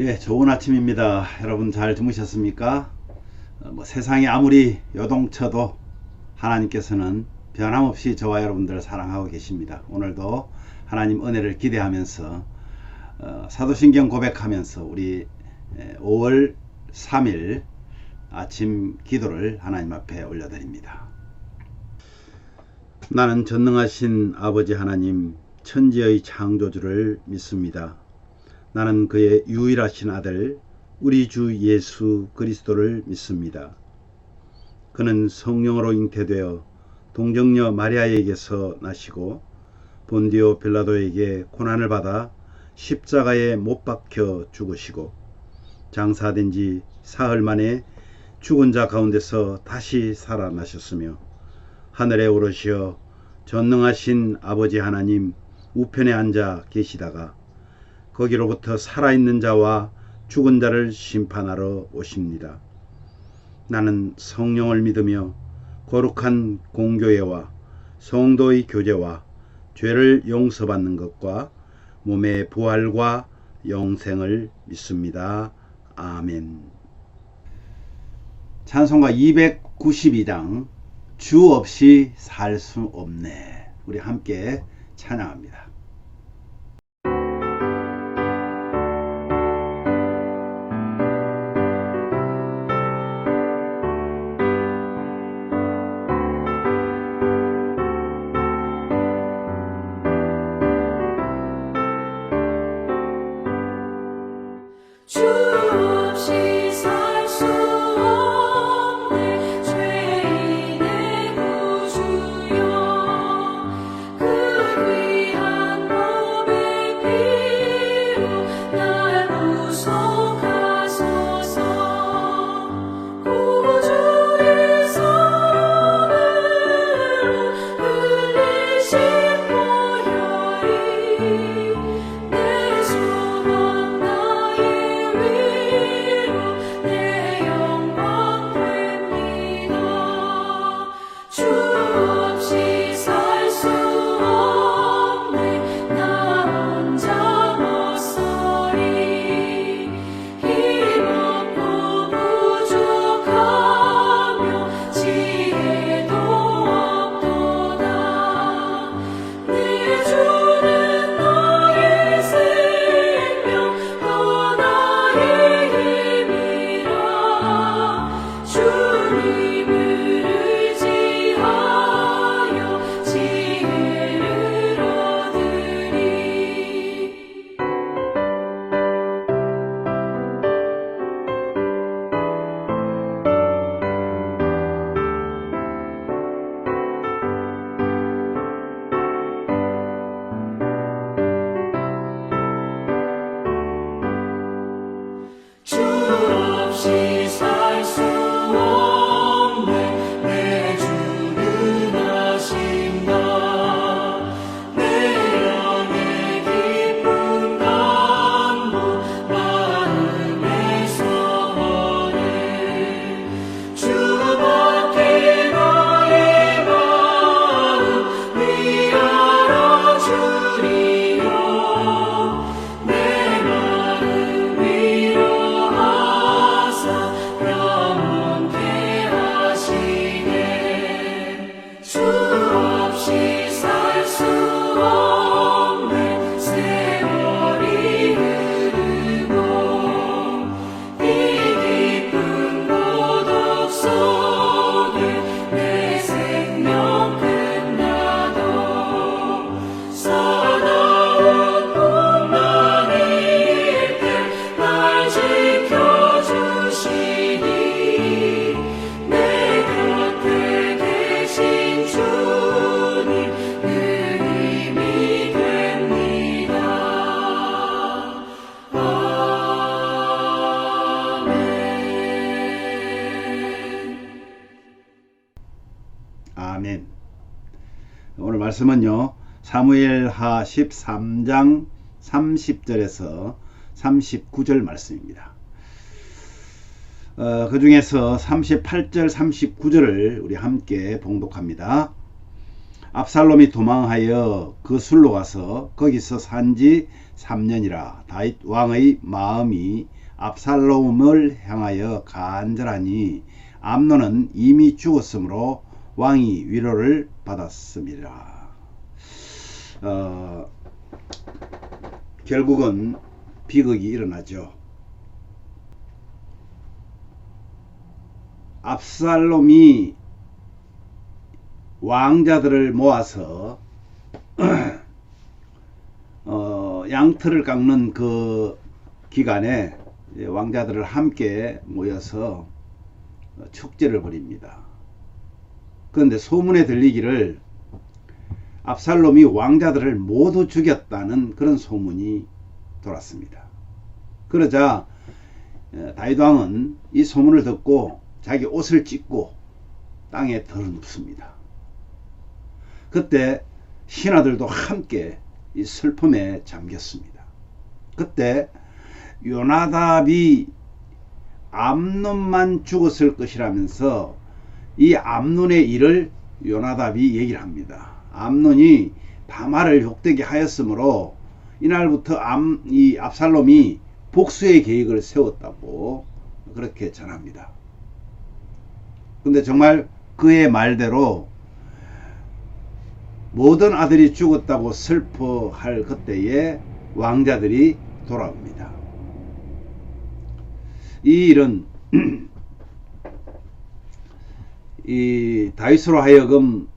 예, 좋은 아침입니다. 여러분 잘 주무셨습니까? 세상이 아무리 요동쳐도 하나님께서는 변함없이 저와 여러분들을 사랑하고 계십니다. 오늘도 하나님 은혜를 기대하면서 사도신경 고백하면서 우리 5월 3일 아침 기도를 하나님 앞에 올려드립니다. 나는 전능하신 아버지 하나님 천지의 창조주를 믿습니다. 나는 그의 유일하신 아들 우리 주 예수 그리스도를 믿습니다. 그는 성령으로 잉태되어 동정녀 마리아에게서 나시고 본디오 빌라도에게 고난을 받아 십자가에 못 박혀 죽으시고 장사된 지 사흘 만에 죽은 자 가운데서 다시 살아나셨으며 하늘에 오르시어 전능하신 아버지 하나님 우편에 앉아 계시다가 거기로부터 살아있는 자와 죽은 자를 심판하러 오십니다. 나는 성령을 믿으며 거룩한 공교회와 성도의 교제와 죄를 용서받는 것과 몸의 부활과 영생을 믿습니다. 아멘. 찬송가 292장 주 없이 살 수 없네. 우리 함께 찬양합니다. 주 없이 살 수 없네 죄인의 구주여 그 귀한 몸의 피로 날 구속하소서 구주의 사랑으로 흘리신 보혈이 내 소망 나의 위로 내 영광 됩니다. 주 없이 살 수 없네 나 혼자 못서리 힘없고 부족하며 지혜도 없도다 내 주는 나의 생명 또 나의 힘이라 주님을 의지하여 지혜를 얻으리. 주 없이 살 수 없네 내 주는 아신다 내 영의 깊은 강도 마음의 소원을 주밖에 나의 마음 위하여 주리요 내 마음 위로하사 영원케 하시네 주 없이 살 수 없네 세월이 흐르고 이 깊은 고독 속에 내 생명 끝나도 사나운 풍랑일 때 날 지켜주시니 내 곁에 계신 주님 그 힘이 됩니다. 아멘. 아멘. 오늘 말씀은요 사무엘하 13장 30절에서 39절 말씀입니다. 그 중에서 38절 39절을 우리 함께 봉독합니다. 압살롬이 도망하여 그 술로 가서 거기서 산지 3년이라 다윗 왕의 마음이 압살롬을 향하여 간절하니 암논은 이미 죽었으므로 왕이 위로를 받았습니다. 결국은 비극이 일어나죠. 압살롬이 왕자들을 모아서 양털을 깎는 그 기간에 왕자들을 함께 모여서 축제를 벌입니다. 그런데 소문에 들리기를 압살롬이 왕자들을 모두 죽였다는 그런 소문이 돌았습니다. 그러자 다윗 왕은 이 소문을 듣고 자기 옷을 찢고 땅에 덜어눕습니다. 그때 신하들도 함께 이 슬픔에 잠겼습니다. 그때 요나답이 암논만 죽었을 것이라면서 이 암논의 일을 요나답이 얘기를 합니다. 암논이 다말을 욕되게 하였으므로 이날부터 이 압살롬이 복수의 계획을 세웠다고 그렇게 전합니다. 근데 정말 그의 말대로 모든 아들이 죽었다고 슬퍼할 그때에 왕자들이 돌아옵니다. 이 일은 이 다윗으로 하여금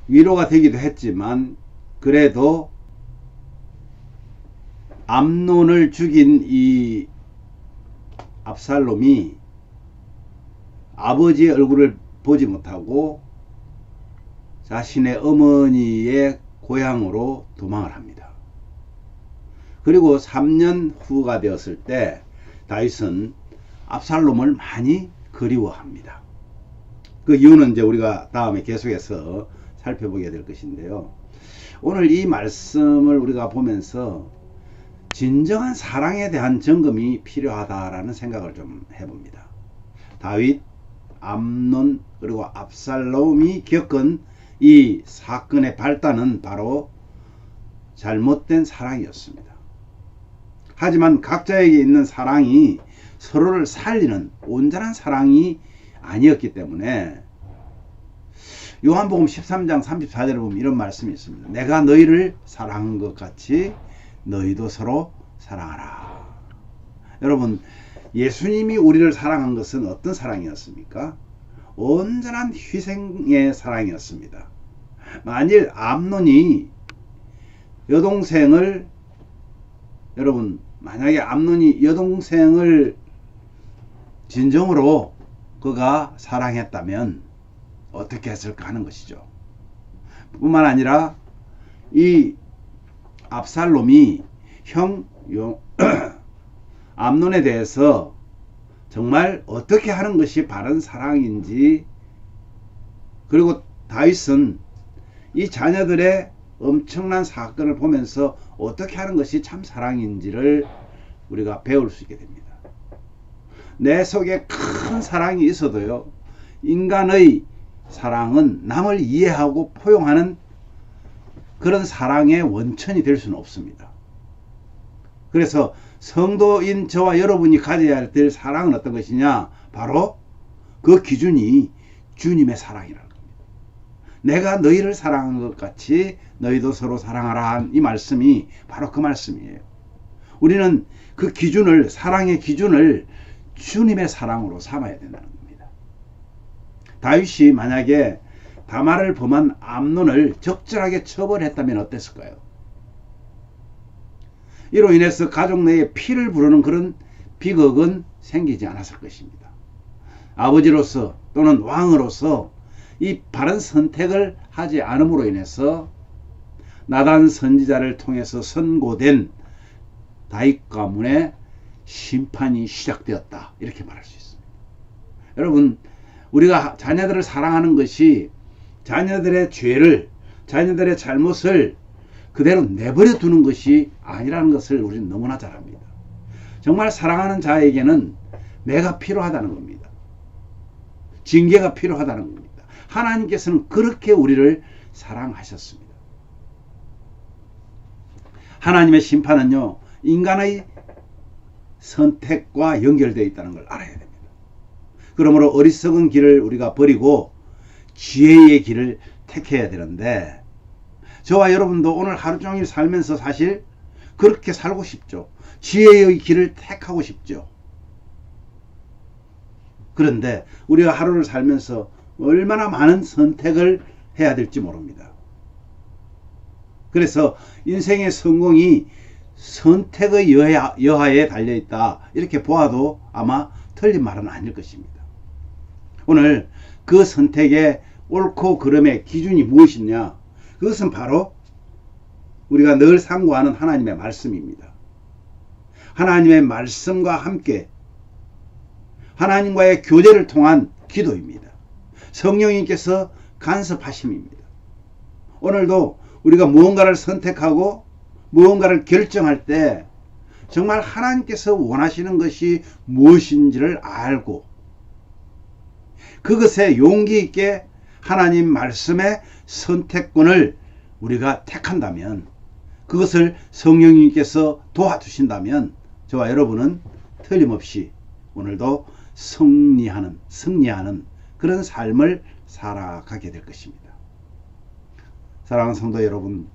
위로가 되기도 했지만 그래도 암논을 죽인 이 압살롬이 아버지의 얼굴을 보지 못하고 자신의 어머니의 고향으로 도망을 합니다. 그리고 3년 후가 되었을 때 다윗은 압살롬을 많이 그리워합니다. 그 이유는 이제 우리가 다음에 계속해서 살펴보게 될 것인데요. 오늘 이 말씀을 우리가 보면서 진정한 사랑에 대한 점검이 필요하다라는 생각을 좀 해봅니다. 다윗, 암논 그리고 압살롬이 겪은 이 사건의 발단은 바로 잘못된 사랑이었습니다. 하지만 각자에게 있는 사랑이 서로를 살리는 온전한 사랑이 아니었기 때문에 요한복음 13장 34절에 보면 이런 말씀이 있습니다. 내가 너희를 사랑한 것 같이 너희도 서로 사랑하라. 여러분, 예수님이 우리를 사랑한 것은 어떤 사랑이었습니까? 온전한 희생의 사랑이었습니다. 만일 암논이 여동생을 여러분 만약에 암논이 여동생을 진정으로 그가 사랑했다면 어떻게 했을까 하는 것이죠. 뿐만 아니라 이 압살롬이 형 암논에 대해서 정말 어떻게 하는 것이 바른 사랑인지, 그리고 다윗은 이 자녀들의 엄청난 사건을 보면서 어떻게 하는 것이 참 사랑인지를 우리가 배울 수 있게 됩니다. 내 속에 큰 사랑이 있어도요, 인간의 사랑은 남을 이해하고 포용하는 그런 사랑의 원천이 될 수는 없습니다. 그래서 성도인 저와 여러분이 가져야 될 사랑은 어떤 것이냐? 바로 그 기준이 주님의 사랑이라는 겁니다. 내가 너희를 사랑한 것 같이 너희도 서로 사랑하라 한 이 말씀이 바로 그 말씀이에요. 우리는 그 기준을, 사랑의 기준을 주님의 사랑으로 삼아야 된다는 겁니다. 다윗이 만약에 다말을 범한 암논을 적절하게 처벌했다면 어땠을까요? 이로 인해서 가족 내에 피를 부르는 그런 비극은 생기지 않았을 것입니다. 아버지로서 또는 왕으로서 이 바른 선택을 하지 않음으로 인해서 나단 선지자를 통해서 선고된 다윗 가문의 심판이 시작되었다, 이렇게 말할 수 있습니다. 여러분, 우리가 자녀들을 사랑하는 것이 자녀들의 죄를, 자녀들의 잘못을 그대로 내버려 두는 것이 아니라는 것을 우리는 너무나 잘 압니다. 정말 사랑하는 자에게는 매가 필요하다는 겁니다. 징계가 필요하다는 겁니다. 하나님께서는 그렇게 우리를 사랑하셨습니다. 하나님의 심판은요, 인간의 선택과 연결되어 있다는 걸 알아야 됩니다. 그러므로 어리석은 길을 우리가 버리고 지혜의 길을 택해야 되는데, 저와 여러분도 오늘 하루 종일 살면서 사실 그렇게 살고 싶죠. 지혜의 길을 택하고 싶죠. 그런데 우리가 하루를 살면서 얼마나 많은 선택을 해야 될지 모릅니다. 그래서 인생의 성공이 선택의 여하에 달려있다, 이렇게 보아도 아마 틀린 말은 아닐 것입니다. 오늘 그 선택의 옳고 그름의 기준이 무엇이냐? 그것은 바로 우리가 늘 상고하는 하나님의 말씀입니다. 하나님의 말씀과 함께 하나님과의 교제를 통한 기도입니다. 성령님께서 간섭하심입니다. 오늘도 우리가 무언가를 선택하고 무언가를 결정할 때 정말 하나님께서 원하시는 것이 무엇인지를 알고 그것에 용기 있게 하나님 말씀의 선택권을 우리가 택한다면, 그것을 성령님께서 도와주신다면 저와 여러분은 틀림없이 오늘도 승리하는 그런 삶을 살아가게 될 것입니다. 사랑하는 성도 여러분,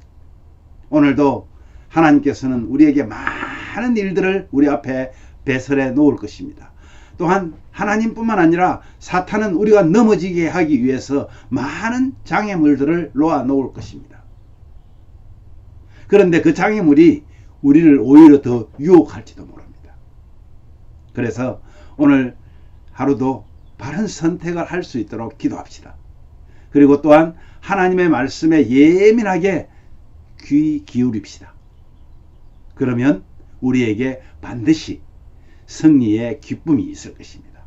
오늘도 하나님께서는 우리에게 많은 일들을 우리 앞에 배설해 놓을 것입니다. 또한 하나님뿐만 아니라 사탄은 우리가 넘어지게 하기 위해서 많은 장애물들을 놓아 놓을 것입니다. 그런데 그 장애물이 우리를 오히려 더 유혹할지도 모릅니다. 그래서 오늘 하루도 바른 선택을 할 수 있도록 기도합시다. 그리고 또한 하나님의 말씀에 예민하게 귀 기울입시다. 그러면 우리에게 반드시 승리의 기쁨이 있을 것입니다.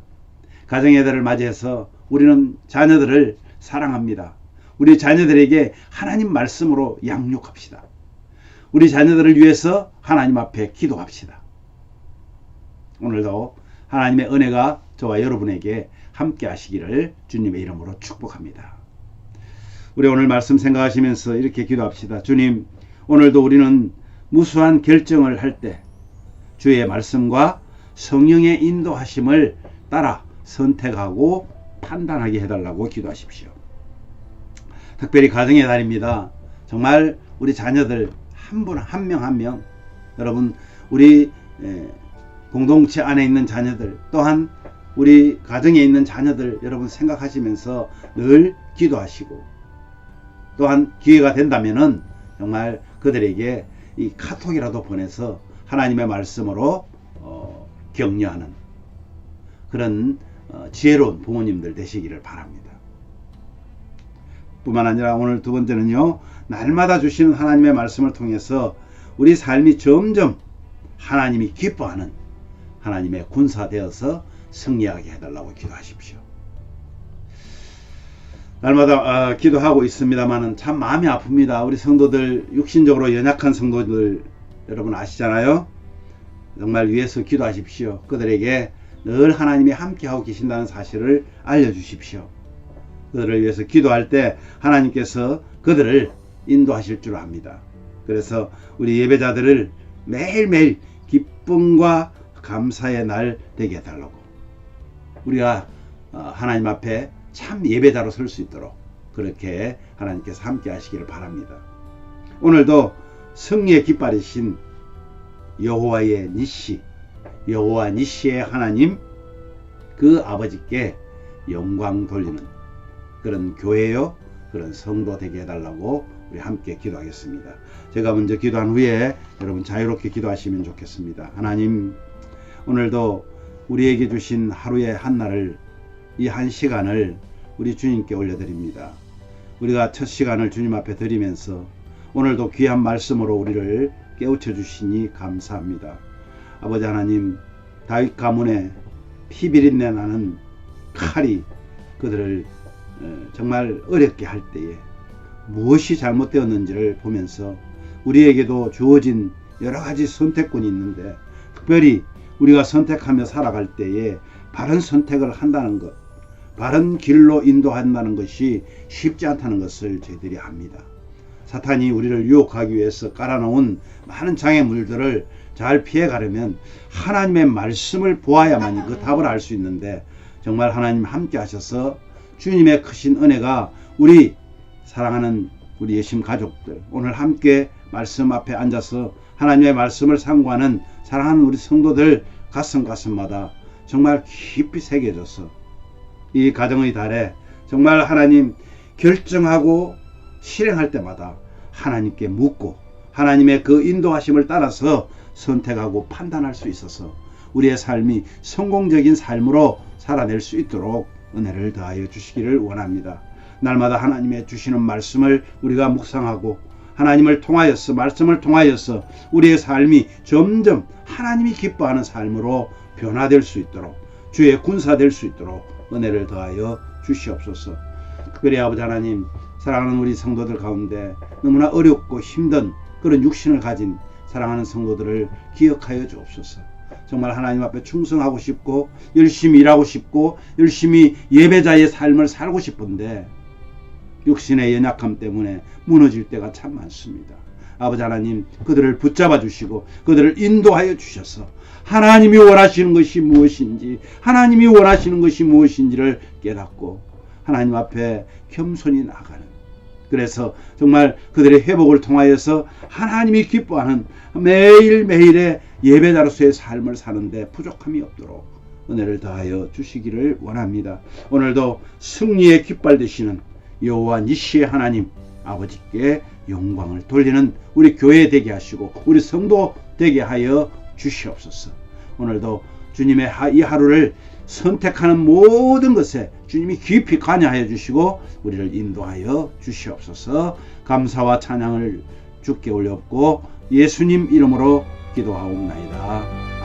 가정의 달을 맞이해서 우리는 자녀들을 사랑합니다. 우리 자녀들에게 하나님 말씀으로 양육합시다. 우리 자녀들을 위해서 하나님 앞에 기도합시다. 오늘도 하나님의 은혜가 저와 여러분에게 함께 하시기를 주님의 이름으로 축복합니다. 우리 오늘 말씀 생각하시면서 이렇게 기도합시다. 주님, 오늘도 우리는 무수한 결정을 할 때 주의 말씀과 성령의 인도하심을 따라 선택하고 판단하게 해달라고 기도하십시오. 특별히 가정의 달입니다. 정말 우리 자녀들 한 분 한 명 한 명, 여러분 우리 공동체 안에 있는 자녀들, 또한 우리 가정에 있는 자녀들 여러분 생각하시면서 늘 기도하시고, 또한 기회가 된다면은 정말 그들에게 이 카톡이라도 보내서 하나님의 말씀으로 격려하는 그런 지혜로운 부모님들 되시기를 바랍니다. 뿐만 아니라 오늘 두 번째는요, 날마다 주시는 하나님의 말씀을 통해서 우리 삶이 점점 하나님이 기뻐하는 하나님의 군사 되어서 승리하게 해달라고 기도하십시오. 날마다 기도하고 있습니다만은 참 마음이 아픕니다. 우리 성도들, 육신적으로 연약한 성도들 여러분 아시잖아요. 정말 위해서 기도하십시오. 그들에게 늘 하나님이 함께하고 계신다는 사실을 알려주십시오. 그들을 위해서 기도할 때 하나님께서 그들을 인도하실 줄 압니다. 그래서 우리 예배자들을 매일매일 기쁨과 감사의 날 되게 해달라고, 우리가 하나님 앞에 참 예배자로 설 수 있도록 그렇게 하나님께서 함께 하시기를 바랍니다. 오늘도 승리의 깃발이신 여호와의 니시, 여호와 니시의 하나님, 그 아버지께 영광 돌리는 그런 교회요, 그런 성도 되게 해달라고 우리 함께 기도하겠습니다. 제가 먼저 기도한 후에 여러분 자유롭게 기도하시면 좋겠습니다. 하나님, 오늘도 우리에게 주신 하루의 한날을, 이 한 시간을 우리 주님께 올려드립니다. 우리가 첫 시간을 주님 앞에 드리면서 오늘도 귀한 말씀으로 우리를 깨우쳐 주시니 감사합니다. 아버지 하나님, 다윗 가문에 피 비린내 나는 칼이 그들을 정말 어렵게 할 때에 무엇이 잘못되었는지를 보면서 우리에게도 주어진 여러 가지 선택권이 있는데, 특별히 우리가 선택하며 살아갈 때에 바른 선택을 한다는 것, 바른 길로 인도한다는 것이 쉽지 않다는 것을 저희들이 압니다. 사탄이 우리를 유혹하기 위해서 깔아놓은 많은 장애물들을 잘 피해가려면 하나님의 말씀을 보아야만 그 답을 알 수 있는데, 정말 하나님 함께 하셔서 주님의 크신 은혜가 우리 사랑하는 우리 예심 가족들, 오늘 함께 말씀 앞에 앉아서 하나님의 말씀을 상고하는 사랑하는 우리 성도들 가슴마다 정말 깊이 새겨져서 이 가정의 달에 정말 하나님 결정하고 실행할 때마다 하나님께 묻고 하나님의 그 인도하심을 따라서 선택하고 판단할 수 있어서 우리의 삶이 성공적인 삶으로 살아낼 수 있도록 은혜를 더하여 주시기를 원합니다. 날마다 하나님의 주시는 말씀을 우리가 묵상하고 하나님을 통하여서, 말씀을 통하여서 우리의 삶이 점점 하나님이 기뻐하는 삶으로 변화될 수 있도록, 주의 군사 될 수 있도록 은혜를 더하여 주시옵소서. 특별히 아버지 하나님, 사랑하는 우리 성도들 가운데 너무나 어렵고 힘든 그런 육신을 가진 사랑하는 성도들을 기억하여 주옵소서. 정말 하나님 앞에 충성하고 싶고 열심히 일하고 싶고 열심히 예배자의 삶을 살고 싶은데 육신의 연약함 때문에 무너질 때가 참 많습니다. 아버지 하나님, 그들을 붙잡아 주시고 그들을 인도하여 주셔서 하나님이 원하시는 것이 무엇인지, 하나님이 원하시는 것이 무엇인지를 깨닫고 하나님 앞에 겸손히 나가는, 그래서 정말 그들의 회복을 통하여서 하나님이 기뻐하는 매일매일의 예배자로서의 삶을 사는데 부족함이 없도록 은혜를 더하여 주시기를 원합니다. 오늘도 승리의 깃발 되시는 여호와 니시의 하나님 아버지께 영광을 돌리는 우리 교회 되게 하시고 우리 성도 되게 하여 주시옵소서. 오늘도 주님의 이 하루를 선택하는 모든 것에 주님이 깊이 관여하여 주시고 우리를 인도하여 주시옵소서. 감사와 찬양을 주께 올려엎고 예수님 이름으로 기도하옵나이다.